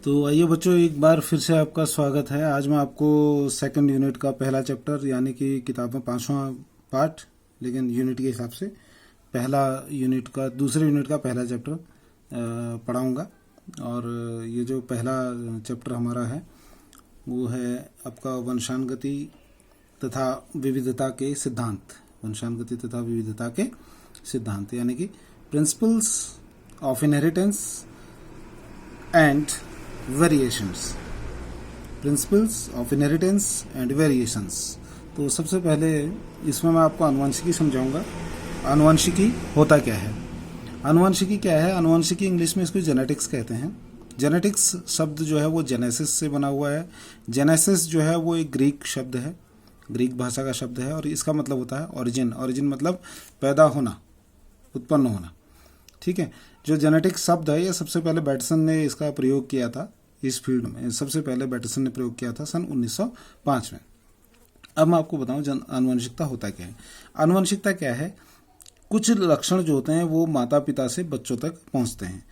तो आइए बच्चों, एक बार फिर से आपका स्वागत है। आज मैं आपको सेकंड यूनिट का पहला चैप्टर यानी कि किताब में 5वां पार्ट, लेकिन यूनिट के हिसाब से पहला यूनिट का दूसरे यूनिट का पहला चैप्टर पढ़ाऊंगा। और ये जो पहला चैप्टर हमारा है वो है आपका वंशानुगति तथा विविधता के सिद्धांत। वंशानुगति तथा विविधता के सिद्धांत यानी कि principles of inheritance and variations. Principles of inheritance and variations. तो सबसे पहले इसमें मैं आपको आनुवंशिकी समझाऊंगा। आनुवंशिकी होता क्या है? आनुवंशिकी क्या है? आनुवंशिकी इंग्लिश में इसको जेनेटिक्स कहते हैं। जेनेटिक्स शब्द जो है वो जेनेसिस से बना हुआ है। जेनेसिस जो है वो एक ग्रीक शब्द है, ग्रीक भाषा का शब्द है, और इसका मतलब होता है ओरिजिन। ओरिजिन मतलब पैदा होना, उत्पन्न होना। ठीक है। जो जेनेटिक शब्द है ये सबसे पहले बैटसन ने इसका प्रयोग किया था इस फील्ड में। सबसे पहले बैटसन ने प्रयोग किया था सन 1905 में। अब मैं आपको बताऊं आनुवंशिकता होता क्या है। आनुवंशिकता क्या है? कुछ लक्षण जो होते हैं वो माता पिता से बच्चों तक पहुंचते हैं।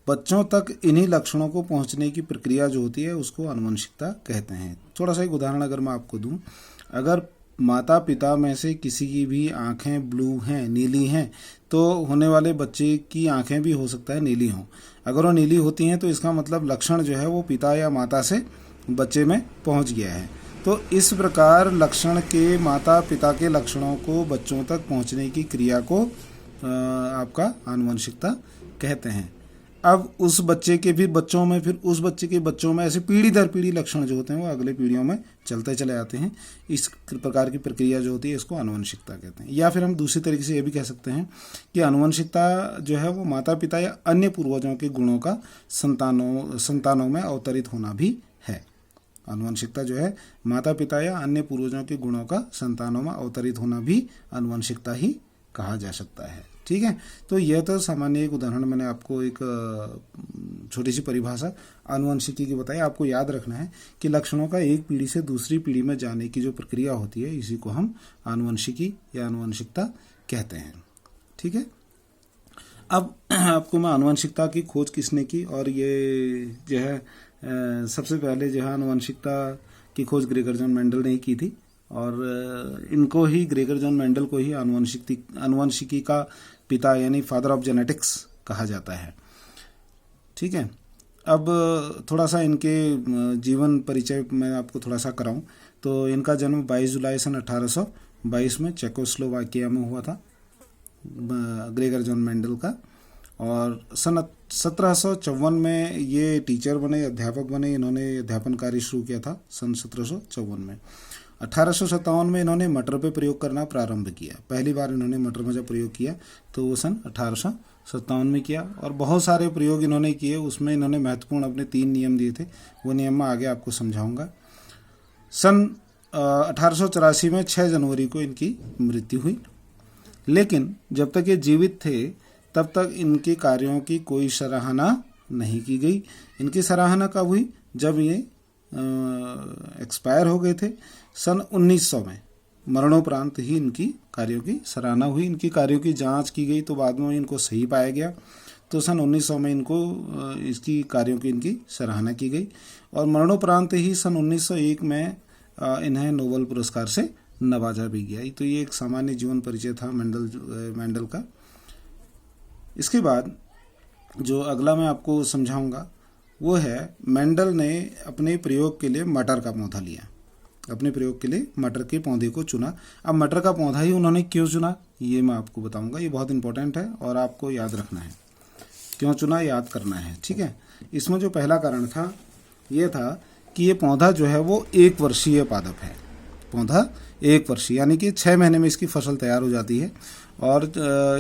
बच्चों तक इन्हीं लक्षणों को पहुंचने की प्रक्रिया जो होती है उसको आनुवंशिकता कहते हैं। थोड़ा सा एक उदाहरण अगर मैं आपको दूं, अगर माता पिता में से किसी की भी आंखें ब्लू हैं, नीली हैं, तो होने वाले बच्चे की आंखें भी हो सकता है नीली हों। अगर वो नीली होती हैं तो इसका मतलब लक्षण जो है वो पिता या माता से बच्चे में पहुंच गया है। तो इस प्रकार लक्षण के माता पिता के लक्षणों को बच्चों तक पहुंचने की क्रिया को आपका आनुवंशिकता कहते हैं। अब उस बच्चे के भी बच्चों में, फिर उस बच्चे के बच्चों में ऐसे पीढ़ी दर पीढ़ी लक्षण जो होते हैं वो अगले पीढ़ियों में चलते चले आते हैं। इस प्रकार की प्रक्रिया जो होती है इसको आनुवंशिकता कहते हैं। या फिर हम दूसरी तरीके से ये भी कह सकते हैं कि आनुवंशिकता जो है वो माता पिता या अन्य पूर्वजों के गुणों का संतानों में अवतरित होना भी है। आनुवंशिकता जो है माता पिता या अन्य पूर्वजों के गुणों का संतानों में अवतरित होना भी आनुवंशिकता ही कहा जा सकता है। ठीक है। तो यह तो सामान्य एक उदाहरण, मैंने आपको एक छोटी सी परिभाषा आनुवंशिकी की बताई। आपको याद रखना है कि लक्षणों का एक पीढ़ी से दूसरी पीढ़ी में जाने की जो प्रक्रिया होती है इसी को हम आनुवंशिकी या आनुवंशिकता कहते हैं। ठीक है। अब आपको मैं आनुवंशिकता की खोज किसने की, और ये जो है सबसे पहले जो है आनुवंशिकता की खोज ग्रेगर जॉन मेंडल ने ही की थी, और इनको ही, ग्रेगर जॉन मेंडल को ही आनुवंशिकी का पिता यानी फादर ऑफ जेनेटिक्स कहा जाता है। ठीक है। अब थोड़ा सा इनके जीवन परिचय मैं आपको थोड़ा सा कराऊं तो इनका जन्म 22 जुलाई सन 1822 में चेकोस्लोवाकिया में हुआ था, ग्रेगर जॉन मेंडल का। और सन 1754 में ये टीचर बने, अध्यापक बने। इन्होंने अध्यापन कार्य शुरू किया था सन 1754 में। 1857 में इन्होंने मटर पे प्रयोग करना प्रारंभ किया। पहली बार इन्होंने मटर में जब प्रयोग किया तो वो सन 1857 में किया, और बहुत सारे प्रयोग इन्होंने किए। उसमें इन्होंने महत्वपूर्ण अपने 3 नियम दिए थे। वो नियम मैं आगे आपको समझाऊंगा। सन 1884 में 6 जनवरी को इनकी मृत्यु हुई, लेकिन जब तक ये जीवित थे तब तक इनके कार्यों की कोई सराहना नहीं की गई। इनकी सराहना कब हुई? जब ये एक्सपायर हो गए थे। सन 1900 में मरणोपरांत ही इनकी कार्यों की सराहना हुई। इनकी कार्यों की जांच की गई तो बाद में इनको सही पाया गया। तो सन 1900 में इनको इसकी कार्यों की इनकी सराहना की गई, और मरणोपरांत ही सन 1901 में इन्हें नोबेल पुरस्कार से नवाजा भी गया। तो ये एक सामान्य जीवन परिचय था मेंडल का। इसके बाद जो अगला मैं आपको समझाऊंगा वो है, मेंडल ने अपने प्रयोग के लिए मटर का पौधा लिया। अपने प्रयोग के लिए मटर के पौधे को चुना। अब मटर का पौधा ही उन्होंने क्यों चुना ये मैं आपको बताऊंगा। ये बहुत इंपॉर्टेंट है और आपको याद रखना है। क्यों चुना याद करना है। ठीक है। इसमें जो पहला कारण था ये था कि ये पौधा जो है वो 1 वर्षीय पादप है। पौधा 1 वर्षीय यानी कि 6 महीने में इसकी फसल तैयार हो जाती है, और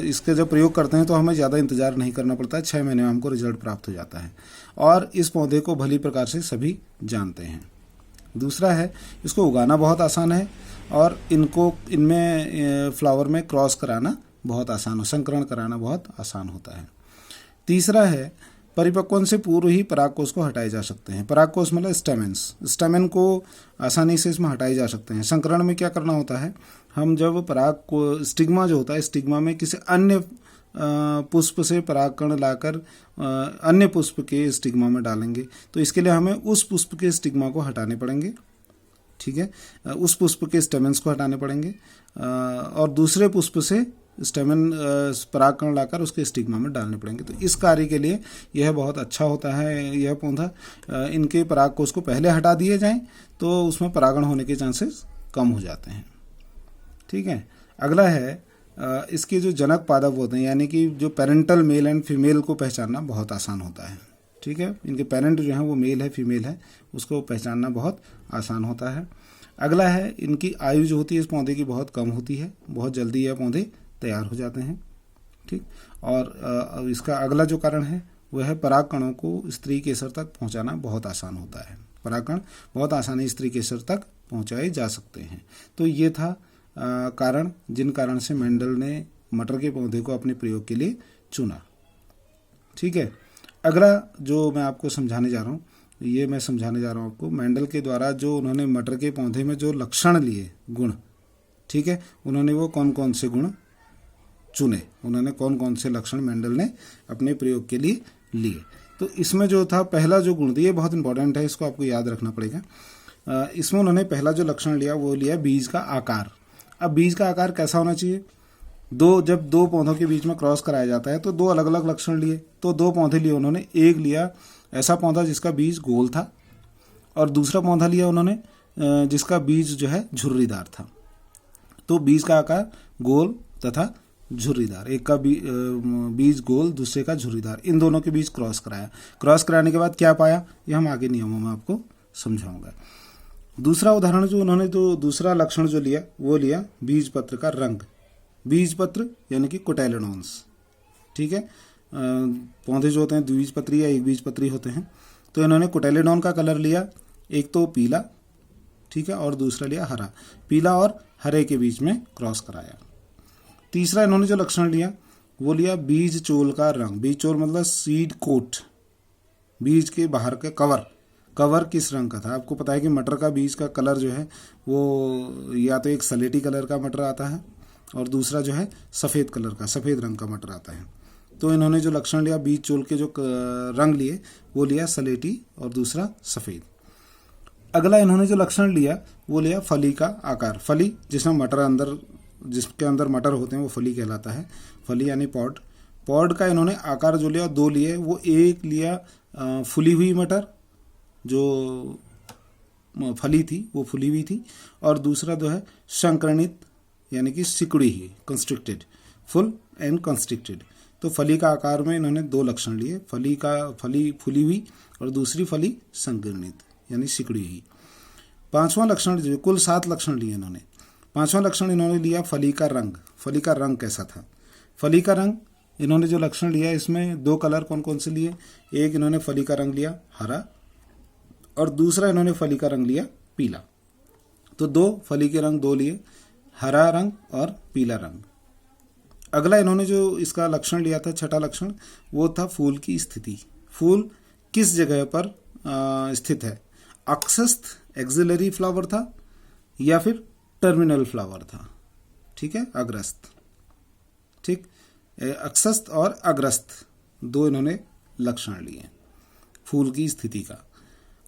इसके जब प्रयोग करते हैं तो हमें ज़्यादा इंतजार नहीं करना पड़ता है। 6 महीने में हमको रिजल्ट प्राप्त हो जाता है, और इस पौधे को भली प्रकार से सभी जानते हैं। दूसरा है, इसको उगाना बहुत आसान है, और इनमें फ्लावर में क्रॉस कराना बहुत आसान हो, संकरण कराना बहुत आसान होता है। तीसरा है, परिपक्वन से पूर्व ही परागकोश को हटाए जा सकते हैं। परागकोश मतलब स्टेमेन को आसानी से इसमें हटाए जा सकते हैं। संकरण में क्या करना होता है, हम जब पराग को स्टिग्मा जो होता है, स्टिग्मा में किसी अन्य पुष्प से परागकण लाकर अन्य पुष्प के स्टिग्मा में डालेंगे। तो इसके लिए हमें उस पुष्प के स्टिग्मा को हटाने पड़ेंगे, ठीक है, उस पुष्प के स्टेमेंस को हटाने पड़ेंगे और दूसरे पुष्प से स्टेमन परागकण लाकर उसके स्टिग्मा में डालने पड़ेंगे। तो इस कार्य के लिए यह बहुत अच्छा होता है यह पौधा। इनके परागकोश को पहले हटा दिए जाएं तो उसमें परागण होने के चांसेस कम हो जाते हैं, ठीक है। अगला है इसके जो जनक पादप होते हैं, यानी कि जो पेरेंटल मेल एंड फीमेल को पहचानना बहुत आसान होता है, ठीक है। इनके पेरेंट जो है वो मेल है फीमेल है, उसको पहचानना बहुत आसान होता है। अगला है इनकी आयु जो होती है इस पौधे की बहुत कम होती है, बहुत जल्दी यह पौधे तैयार हो जाते हैं, ठीक। और इसका अगला जो कारण है वह है परागकणों को स्त्री केसर तक पहुंचाना बहुत आसान होता है। परागकण बहुत आसानी स्त्री केसर तक पहुंचाए जा सकते हैं। तो ये था कारण जिन कारण से मेंडल ने मटर के पौधे को अपने प्रयोग के लिए चुना, ठीक है। अगला जो मैं आपको समझाने जा रहा हूँ, ये मैं समझाने जा रहा हूँ आपको मेंडल के द्वारा जो उन्होंने मटर के पौधे में जो लक्षण लिए गुण, ठीक है, उन्होंने वो कौन कौन से गुण चुने, उन्होंने कौन कौन से लक्षण मेंडल ने अपने प्रयोग के लिए लिए। तो इसमें जो था पहला जो गुण दिया बहुत इंपॉर्टेंट है, इसको आपको याद रखना पड़ेगा। इसमें उन्होंने पहला जो लक्षण लिया वो लिया बीज का आकार। अब बीज का आकार कैसा होना चाहिए, जब दो पौधों के बीच में क्रॉस कराया जाता है तो दो अलग अलग लक्षण लिए। तो दो पौधे लिए उन्होंने, एक लिया ऐसा पौधा जिसका बीज गोल था और दूसरा पौधा लिया उन्होंने जिसका बीज जो है झुर्रीदार था। तो बीज का आकार गोल तथा झुर्रीदार, एक का बीज गोल दूसरे का झुर्रीदार, इन दोनों के बीच क्रॉस कराया। क्रॉस कराने के बाद क्या पाया ये हम आगे नियमों में आपको समझाऊंगा। दूसरा उदाहरण जो उन्होंने जो दूसरा लक्षण जो लिया वो लिया बीज पत्र का रंग। बीज पत्र यानी कि कोटाइलेडोन्स, ठीक है। पौधे जो होते हैं द्विबीजपत्री या एक बीजपत्री होते हैं। तो इन्होंने कोटाइलेडोन का कलर लिया, एक तो पीला, ठीक है, और दूसरा लिया हरा। पीला और हरे के बीच में क्रॉस कराया। तीसरा इन्होंने जो लक्षण लिया वो लिया बीज चोल का रंग। बीज चोल मतलब सीड कोट, बीज के बाहर का कवर किस रंग का था। आपको पता है कि मटर का बीज का कलर जो है वो या तो एक सलेटी कलर का मटर आता है और दूसरा जो है सफ़ेद कलर का, सफ़ेद रंग का मटर आता है। तो इन्होंने जो लक्षण लिया बीज चोल के जो रंग लिए वो लिया सलेटी और दूसरा सफ़ेद। अगला इन्होंने जो लक्षण लिया वो लिया फली का आकार। फली जिसके अंदर मटर होते हैं वो फली कहलाता है। फली यानी पॉड का इन्होंने आकार जो लिया दो लिए। वो एक लिया फुली हुई मटर, जो फली थी वो फुली हुई थी, और दूसरा जो है संकर्णित यानी कि सिकुड़ी हुई, कंस्ट्रिक्टेड, फुल एंड कंस्ट्रिक्टेड। तो फली का आकार में इन्होंने दो लक्षण लिए, फली फुली हुई और दूसरी फली संकर्णित यानी सिकुड़ी हुई। पांचवां लक्षण जो कुल 7 लक्षण लिए इन्होंने। पांचवां लक्षण इन्होंने लिया फली का रंग। फली का रंग कैसा था, फली का रंग इन्होंने जो लक्षण लिया इसमें दो कलर कौन कौन से लिए, एक इन्होंने फली का रंग लिया हरा और दूसरा इन्होंने फली का रंग लिया पीला। तो दो फली के रंग दो लिए, हरा रंग और पीला रंग। अगला इन्होंने जो इसका लक्षण लिया था छठा लक्षण वो था फूल की स्थिति। फूल किस जगह पर स्थित है, अक्षस्थ एक्सिलरी फ्लावर था या फिर टर्मिनल फ्लावर था, ठीक है, अग्रस्त, ठीक, अक्षस्थ और अग्रस्त दो इन्होंने लक्षण लिए फूल की स्थिति का।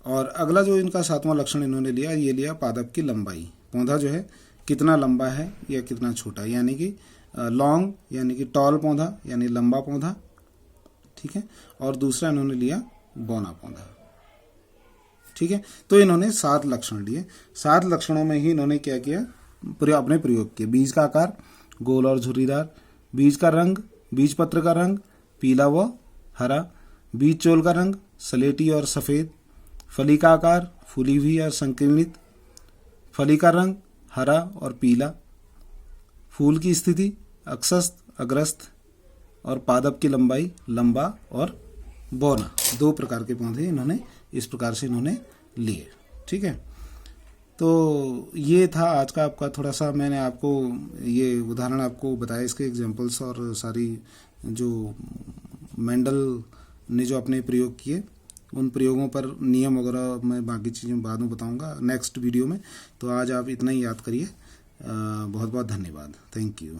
और अगला जो इनका 7वां लक्षण इन्होंने लिया ये लिया पादप की लंबाई। पौधा जो है कितना लंबा है या कितना छोटा, यानी कि लॉन्ग यानी कि टॉल पौधा यानी लंबा पौधा, ठीक है, और दूसरा इन्होंने लिया बौना पौधा, ठीक है। तो इन्होंने 7 लक्षण लिए। 7 लक्षणों में ही इन्होंने क्या किया, अपने प्रयोग किए। बीज का आकार गोल और झुर्रीदार, बीज का रंग बीज पत्र का रंग पीला व हरा, बीज चोल का रंग सलेटी और सफ़ेद, फली का आकार फूली हुई और संकीर्णित, फली का रंग हरा और पीला, फूल की स्थिति अक्षस्थ अग्रस्त और पादप की लंबाई लंबा और बौना। 2 प्रकार के पौधे इन्होंने इस प्रकार से इन्होंने लिए, ठीक है। तो ये था आज का आपका थोड़ा सा, मैंने आपको ये उदाहरण आपको बताया, इसके एग्जांपल्स और सारी जो मेंडल ने जो अपने प्रयोग किए उन प्रयोगों पर नियम वगैरह मैं बाकी चीज़ें बाद में बताऊंगा नेक्स्ट वीडियो में। तो आज आप इतना ही याद करिए। बहुत बहुत धन्यवाद, थैंक यू।